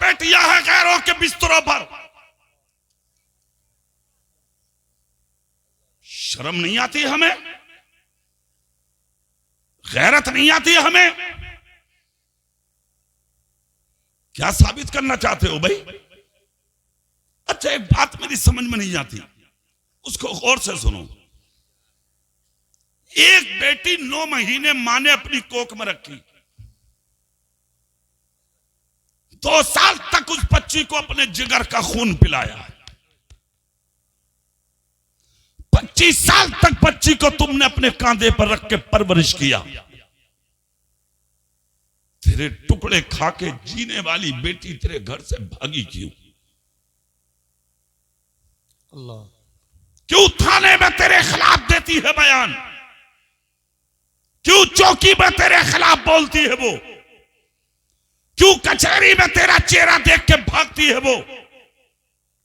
बेटियां हैं गैरों के बिस्तरों पर। शर्म नहीं आती हमें? गैरत नहीं आती हमें? क्या साबित करना चाहते हो भाई? अच्छा, एक बात मेरी समझ में नहीं आती, उसको गौर से सुनो। एक बेटी 9 महीने मां ने अपनी कोख में रखी, 2 साल तक उस बच्ची को अपने जिगर का खून पिलाया, 25 साल तक बच्ची को तुमने अपने कांधे पर रख के परवरिश किया। तेरे टुकड़े खा के जीने वाली बेटी तेरे घर से भागी क्यों? अल्लाह। क्यों थाने में तेरे खिलाफ देती है बयान? क्यों चौकी में तेरे खिलाफ बोलती है वो? क्यों कचहरी में तेरा चेहरा देख के भागती है वो?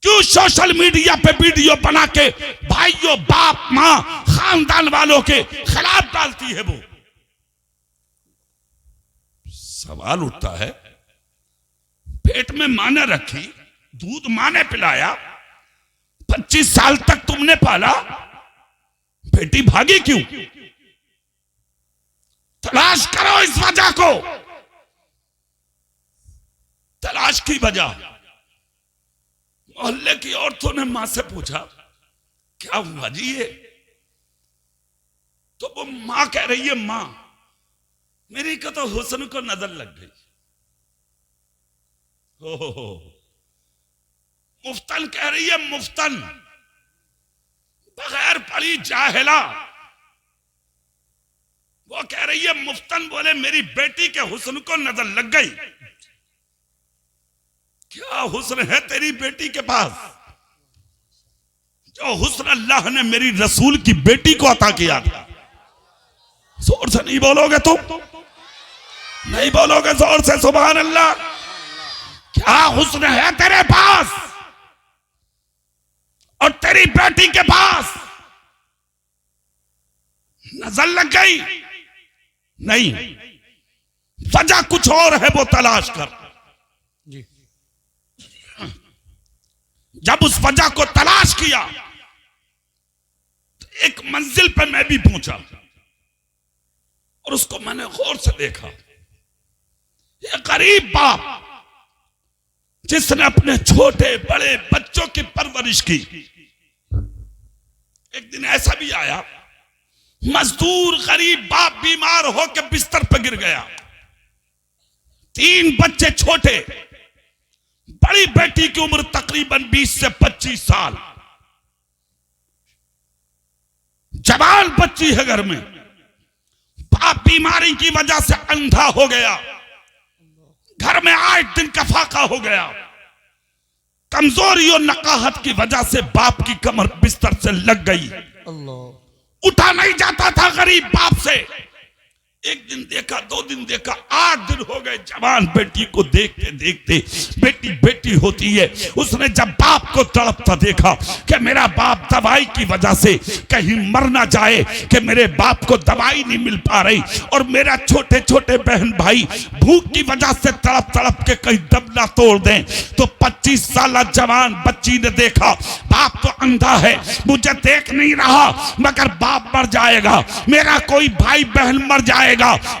क्यों सोशल मीडिया पे वीडियो बना के भाइयों, बाप, मां, खानदान वालों के खिलाफ डालती है वो? सवाल उठता है, पेट में मां ने रखी, दूध मां ने पिलाया, 25 साल तक तुमने पाला, बेटी भागी क्यों? तलाश करो इस वजह को, तलाश की वजह। मोहल्ले की औरतों ने मां से पूछा, क्या हुआ जी ये? तो वो मां कह रही है, मां मेरी को तो हुस्न को नजर लग गई। हो मुफ्तन कह रही है, मुफ्तन, बगैर पढ़ी जाहिला। वो कह रही है, मुफ्तन बोले मेरी बेटी के हुस्न को नजर लग गई। क्या हुस्न है तेरी बेटी के पास जो हुस्न अल्लाह ने मेरी रसूल की बेटी को अता किया था? जोर से नहीं बोलोगे तुम? नहीं बोलोगे जोर से सुभान अल्लाह? क्या हुस्न है तेरे पास और तेरी बेटी के पास? नजर लग गई? नहीं, वजह कुछ और है, वो तलाश कर। जी। जब उस वजह को तलाश किया तो एक मंजिल पर मैं भी पहुंचा और उसको मैंने गौर से देखा। ये गरीब बाप जिसने अपने छोटे बड़े बच्चों की परवरिश की, एक दिन ऐसा भी आया, मजदूर गरीब बाप बीमार होकर बिस्तर पर गिर गया, 3 बच्चे छोटे, बड़ी बेटी की उम्र तकरीबन 20 से 25 साल, जवान बच्ची है घर में। बाप बीमारी की वजह से अंधा हो गया, घर में 8 दिन का फाका हो गया। कमजोरी और नकाहत की वजह से बाप की कमर बिस्तर से लग गई, अल्लाह। उठा नहीं जाता था गरीब बाप से। 1 दिन देखा, 2 दिन देखा, 8 दिन हो गए। जवान बेटी को देखते देखते बेटी बेटी होती है। उसने जब बाप को तड़पता देखा कि मेरा बाप दवाई की वजह से कहीं मर ना जाए, कि मेरे बाप को दवाई नहीं मिल पा रही, और मेरा छोटे छोटे बहन भाई भूख की वजह से तड़प तड़प के कहीं दम ना तोड़ दें, तो 25 साल जवान बच्ची ने देखा बाप तो अंधा है, मुझे देख नहीं रहा, मगर बाप मर जाएगा, मेरा कोई भाई बहन मर जाएगा,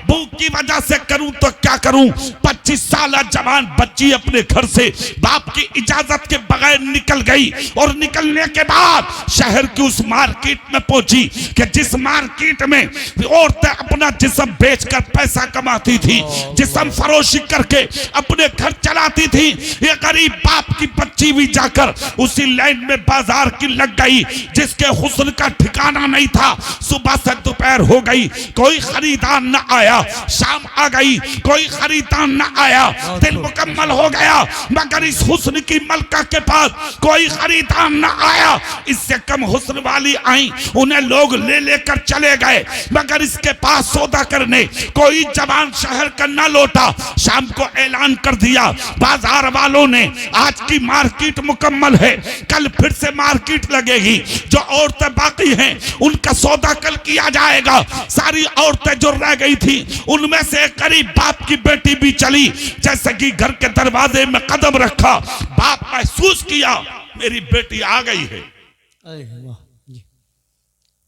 भूख की वजह से करूं तो क्या करूं। 25 साल जवान बच्ची अपने घर से बाप की इजाजत के बगैर निकल गई, और निकलने के बाद शहर की उस मार्केट में पहुंची कि जिस मार्केट में औरतें अपना जिस्म बेचकर पैसा कमाती थी, जिस्म फरोशी करके अपने घर चलाती थी, ये गरीब बाप की बच्ची भी जाकर उसी लाइन में बाजार की लग गई, जिसके हुस्न का ठिकाना नहीं था। सुबह से दोपहर हो गई, कोई खरीदार न आया, शाम आ गई, कोई खरीदार न आया, दिन मुकम्मल हो गया, मगर इस हुस्न की मलका के पास कोई खरीदार न आया। इससे कम हुस्न वाली आई, उन्हें लोग ले लेकर चले गए, मगर इसके पास सौदा करने कोई जवान शहर का न लौटा। शाम को ऐलान कर दिया बाजार वालों ने आज की मार्केट मुकम्मल है, कल फिर से मार्केट लगेगी। जो औरतें बाकी हैं उनका सौदा कल किया जाएगा। सारी औरतें जो रह गई थी उनमें से गरीब बाप की बेटी भी चली। जैसे कि घर के दरवाजे में कदम रखा, बाप महसूस किया मेरी बेटी आ गई है।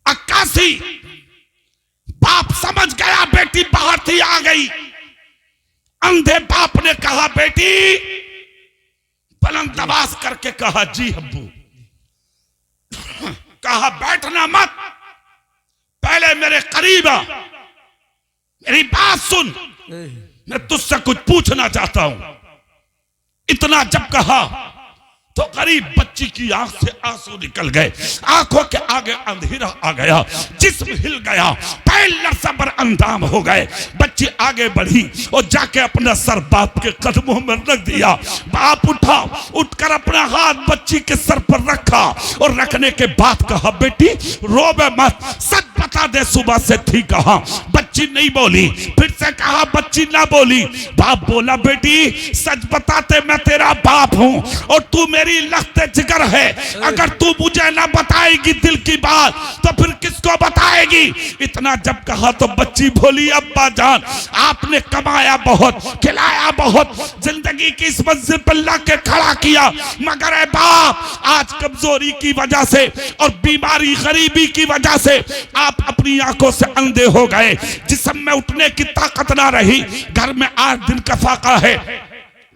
81 बाप समझ गया बेटी बाहर थी, आ गई। अंधे बाप ने कहा बेटी, बुलंद आवाज करके कहा जी अब्बू। कहा बैठना मत, पहले मेरे करीब आ, मेरी बात सुन, मैं तुझसे कुछ पूछना चाहता हूं। इतना जब कहा तो गरीब बच्ची की आंख से आंसू निकल गए, आंखों के आगे अंधेरा आ गया, जिस्म हिल गया, पैर लरसा अंदाम हो गए। बच्ची आगे बढ़ी और जाके अपना सर बाप के कदमों में रख दिया। बाप उठा, उठकर अपना हाथ बच्ची के सर पर रखा और रखने के बाद कहा बेटी रोवे मत, सच बता दे सुबह से थी कहां? बच्ची नहीं बोली। फिर से कहा, बच्ची ना बोली। बाप बोला बेटी सच बताते मैं तेरा बाप हूं और तू मेरी लख्ते जिगर है। अगर तू मुझे ना बताएगी दिल की बात तो फिर किसको बताएगी? इतना जब कहा तो बच्ची बोली अब्बा जान आपने कमाया बहुत, खिलाया बहुत, जिंदगी की इस मंजिल पर ला के खड़ा किया, मगर ए बाप आज कमजोरी की वजह से और बीमारी गरीबी की वजह से आप अपनी आंखों से अंधे हो गए। जिस्म में उठने की ताकत ना रही, घर में 8 दिन का फाका है।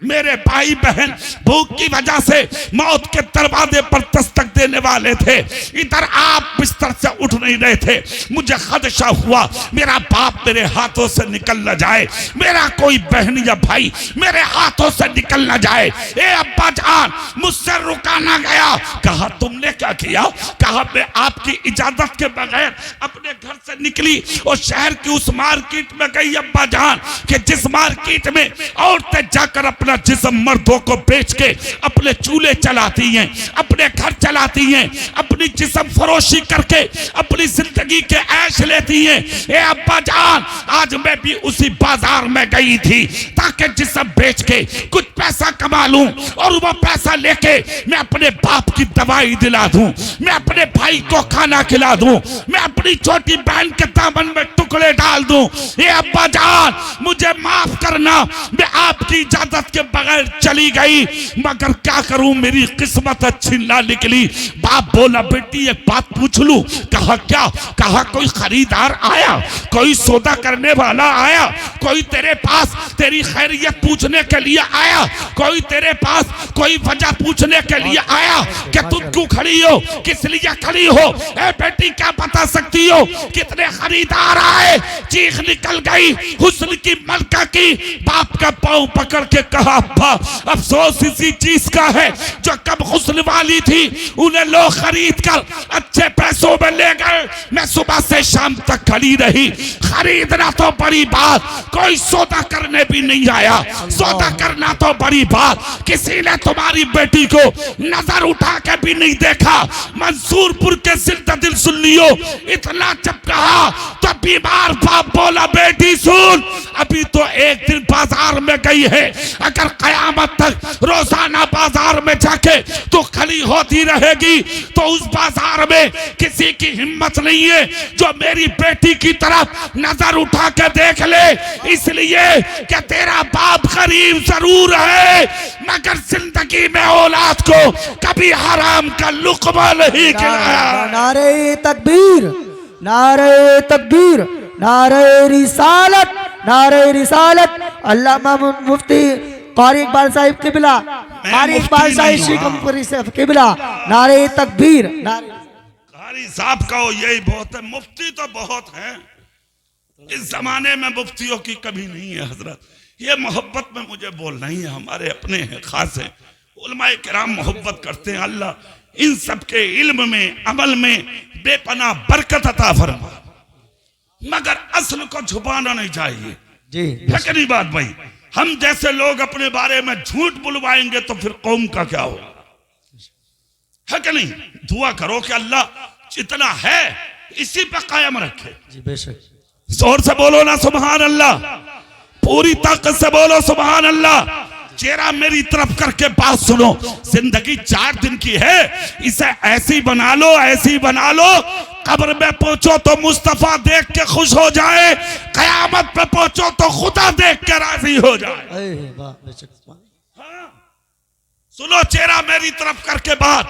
मेरे भाई बहन भूख की वजह से मौत के दरवाजे पर दस्तक देने वाले थे, इधर आप बिस्तर से उठ नहीं रहे थे। मुझे खदशा हुआ मेरा बाप मेरे हाथों से निकल न जाए, मेरा कोई बहन या भाई मेरे हाथों से निकल न जाए। ए अब्बा जान मुझसे रुका ना गया। कहा तुमने क्या किया? कहा मैं आपकी इजाजत के बगैर अपने घर से निकली और शहर की उस मार्केट में गई अब्बा जान कि जिस मार्केट में औरतें जाकर अपना जिस्म मर्दों को बेच के अपने चूल्हे चलाती हैं, अपने घर चलाती हैं, अपनी जिस्म फरोशी करके अपनी जिंदगी के ऐश लेती हैं। ए अब्बा जान आज मैं भी उसी बाजार में गई थी ताकि जिस्म बेच के कुछ पैसा कमा लूं और वो पैसा लेके मैं अपने बाप की दवाई दिला दूं, मैं अपने भाई को खाना खिला दूं, मैं अपनी छोटी बहन के दामन में टुकड़े डाल दूं। ए अब्बा जान मुझे माफ करना, मैं आपकी इजाजत के बगैर चली गई, मगर क्या करूं मेरी किस्मत अच्छी ना निकली। बाप बोला बेटी एक बात पूछ लूं? कहा क्या? कहा कोई खरीदार आया, कोई सौदा करने वाला आया, कोई तेरे पास तेरी खैरियत पूछने के लिए आया, कोई तेरे पास कोई वजह पूछने के लिए आया कि तुम क्यों खड़ी हो, किस लिए खड़ी हो? ए बेटी क्या बता सकती हो कितने खरीदार आए? चीख निकल गई हुस्न की मलका की। बाप का पांव पकड़ के कहा अब्बा अफसोस इसी चीज का है जो कब हुस्न वाली थी उन्हें लोग खरीद कर अच्छे पैसों में ले गए, मैं सुबह से शाम तक खड़ी रही। खरीदना तो बड़ी बात, कोई सौदा करने भी नहीं आया। सौदा करना तो बड़ी बात, किसी ने तुम्हारी बेटी को नजर उठा के भी नहीं देखा। मंसूरपुर के जिंदा दिल सुन लियो। इतना जब कहा तो बीमार बाप बोला बेटी सुन अभी तो एक दिन बाजार में गई है, अगर कयामत तक रोजाना बाजार में जाके तो खड़ी होती रहेगी तो उस बाजार में किसी की हिम्मत नहीं है जो मेरी बेटी की तरफ नजर उठा के देख ले। इसलिए कि तेरा बाप गरीब जरूर है मगर जिंदगी में औलाद को कभी हराम का लुक़मा नहीं खिलाया। नारे तकबीर, नारे तकबीर, नारे रिसालत, नारे रिसालत। अल्लामा मुफ्ती कारी इकबाल साहिब किबला, कारी इकबाल साहिब किबला, नारे तकबीर। कारी साहब का यही बहुत है, मुफ्ती तो बहुत है। इस जमाने में मुफ्तियों की कमी नहीं है हजरत। ये मोहब्बत में मुझे बोलना ही है, हमारे अपने हैं, खास हैं। उलमाए किराम मोहब्बत करते हैं। अल्लाह इन सब के इल्म में अमल में बेपनाह बरकत अता फरमा, मगर असल को छुपाना नहीं चाहिए जी। है कि नहीं बात भाई? हम जैसे लोग अपने बारे में झूठ बुलवाएंगे तो फिर कौम का क्या होगा? है कि नहीं? दुआ करो कि अल्लाह जितना है इसी पे कायम रखे। जी बेशक। जोर से बोलो ना सुभान अल्लाह, पूरी ताकत से बोलो सुभान अल्लाह। चेहरा मेरी तरफ करके बात सुनो, जिंदगी 4 दिन की है, इसे ऐसी बना लो, ऐसी बना लो, कब्र में पहुंचो तो मुस्तफा देख के खुश हो जाए, कयामत पे पहुंचो तो खुदा देख के राजी हो जाए। अरे वाह बेशक। हाँ? सुनो चेहरा मेरी तरफ करके बात।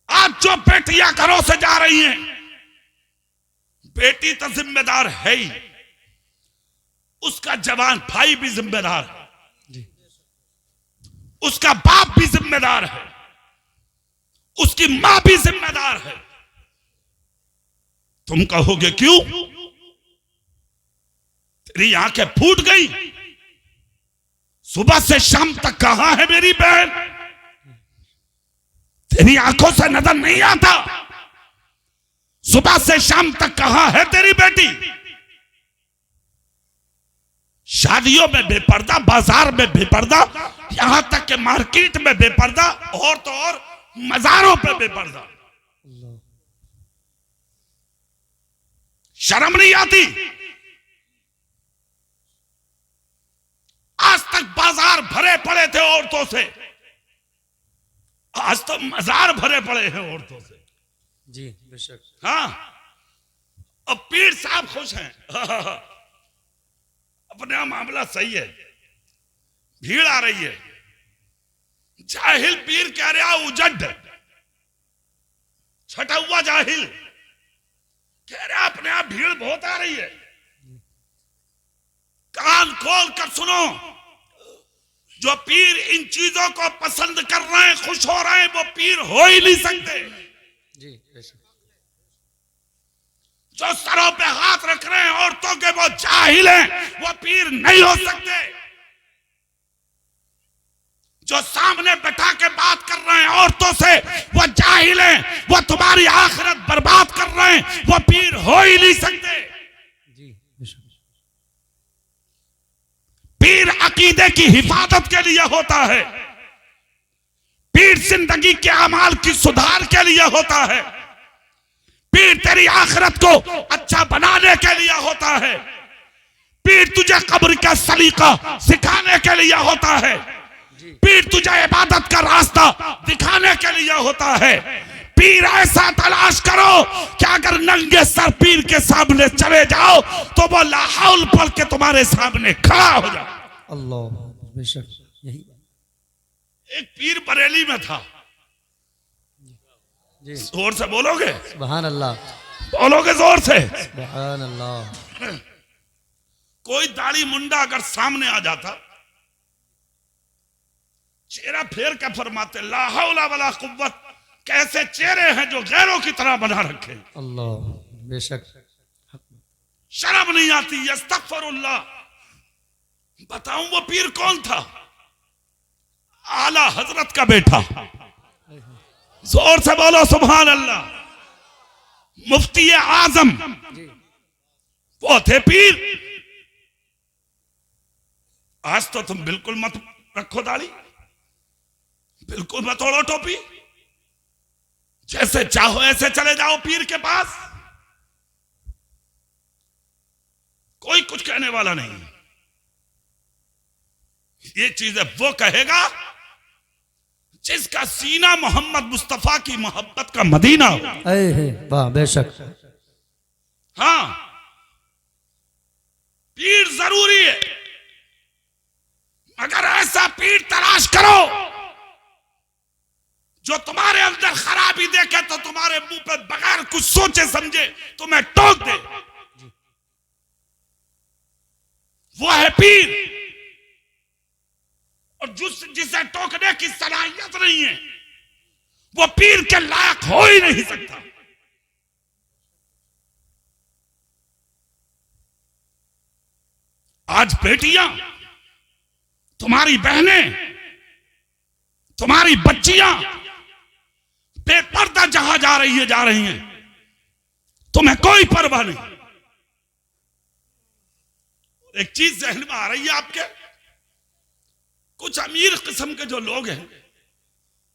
आज जो बेटियां घरों से जा रही हैं, बेटी तो जिम्मेदार है ही, उसका जवान भाई भी जिम्मेदार है, जी उसका बाप भी जिम्मेदार है, उसकी मां भी जिम्मेदार है। तुम कहोगे क्यों? तेरी आंखें फूट गई, सुबह से शाम तक कहां है मेरी बहन? तेरी आंखों से नजर नहीं आता, सुबह से शाम तक कहां है तेरी बेटी? शादियों में बेपर्दा, बाजार में बेपर्दा, यहां तक कि मार्केट में बेपर्दा, और तो और मजारों पे बेपर्दा। अल्लाह। शर्म नहीं आती? आज तक बाजार भरे पड़े थे औरतों से, आज तो मजार भरे पड़े हैं औरतों से। जी बेशक। हाँ, अब पीर साहब खुश हैं। अपने आप मामला सही है, भीड़ आ रही है। जाहिल पीर कह रहा उजड, छठा हुआ जाहिल कह रहा अपने आप भीड़ बहुत आ रही है। कान खोल कर सुनो, जो पीर इन चीजों को पसंद कर रहे हैं, खुश हो रहे हैं, वो पीर हो ही नहीं सकते। जी बेशक। जो सरों पे हाथ रख रहे हैं औरतों के, वो जाहिल हैं, वो पीर नहीं हो सकते। जो सामने बैठा के बात कर रहे हैं औरतों से, वो जाहिल हैं, वो तुम्हारी आखिरत बर्बाद कर रहे हैं, वो पीर हो ही नहीं सकते। जी बेशक। पीर अकीदे की हिफाजत के लिए होता है, पीर जिंदगी के अमाल की सुधार के लिए होता है, पीर तेरी आखिरत को अच्छा बनाने के लिए होता है, पीर तुझे कब्र का सलीका सिखाने के लिए होता है, पीर तुझे इबादत का रास्ता दिखाने के लिए होता है। पीर ऐसा तलाश करो कि अगर नंगे सर पीर के सामने चले जाओ तो वो लाहौल पढ़ के तुम्हारे सामने खड़ा हो जाए। अल्लाह बेशक। यही एक पीर बरेली में था, जी। जोर से बोलोगे? सुभान अल्लाह। बोलोगे जोर से? सुभान अल्लाह। कोई दाढ़ी मुंडा अगर सामने आ जाता, चेहरा फेर के फरमाते ला हौला वला कुव्वत, कैसे चेहरे हैं जो गैरों की तरह बना रखे। अल्लाह बेशक। शर्म नहीं आती? यस्तगफिरुल्लाह। बताऊं वो पीर कौन था? आला हजरत का बेटा। जोर से बोलो सुभान अल्लाह। मुफ्ती आजम वो थे पीर। आज तो तुम बिल्कुल मत रखो दाढ़ी, बिल्कुल मत ओढ़ो टोपी, जैसे चाहो ऐसे चले जाओ पीर के पास, कोई कुछ कहने वाला नहीं। ये चीजें वो कहेगा जिसका सीना मोहम्मद मुस्तफा की मोहब्बत का मदीना हो। वाह बेशक। हाँ, पीर जरूरी है, मगर ऐसा पीर तलाश करो जो तुम्हारे अंदर खराबी देखे तो तुम्हारे मुंह पे बगैर कुछ सोचे समझे तुम्हें टोक दे। वो है पीर। और जिसे टोकने की सलाहियत नहीं है, वो पीर के लायक हो ही नहीं सकता। आज बेटियां, तुम्हारी बहनें, तुम्हारी बच्चियां बेपर्दा जहां जा रही हैं, तुम्हें कोई परवाह नहीं। एक चीज जहन में आ रही है आपके, कुछ अमीर किस्म के जो लोग हैं,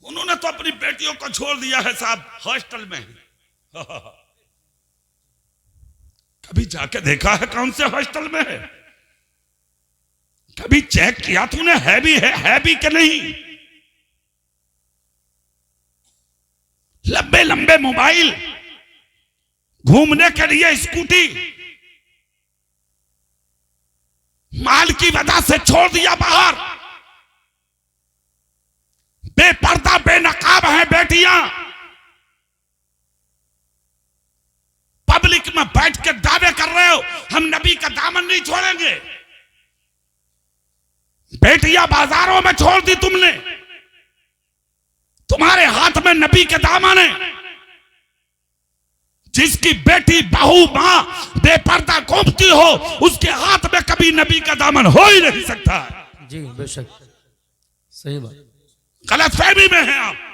उन्होंने तो अपनी बेटियों को छोड़ दिया है साहब हॉस्टल में। कभी जाके देखा है कौन से हॉस्टल में है? कभी चेक किया तूने है भी कि नहीं? लंबे लंबे मोबाइल, घूमने के लिए स्कूटी, माल की वजह से छोड़ दिया बाहर। बेपर्दा बेनकाब हैं बेटियां, पब्लिक में बैठ के दावे कर रहे हो हम नबी का दामन नहीं छोड़ेंगे। बेटियां बाजारों में छोड़ दी तुमने, तुम्हारे हाथ में नबी के दामन है। जिसकी बेटी बहू मां बेपर्दा घूमती हो उसके हाथ में कभी नबी का दामन हो ही नहीं सकता। जी बेशक, सही बात। गलतफहमी में हैं आप।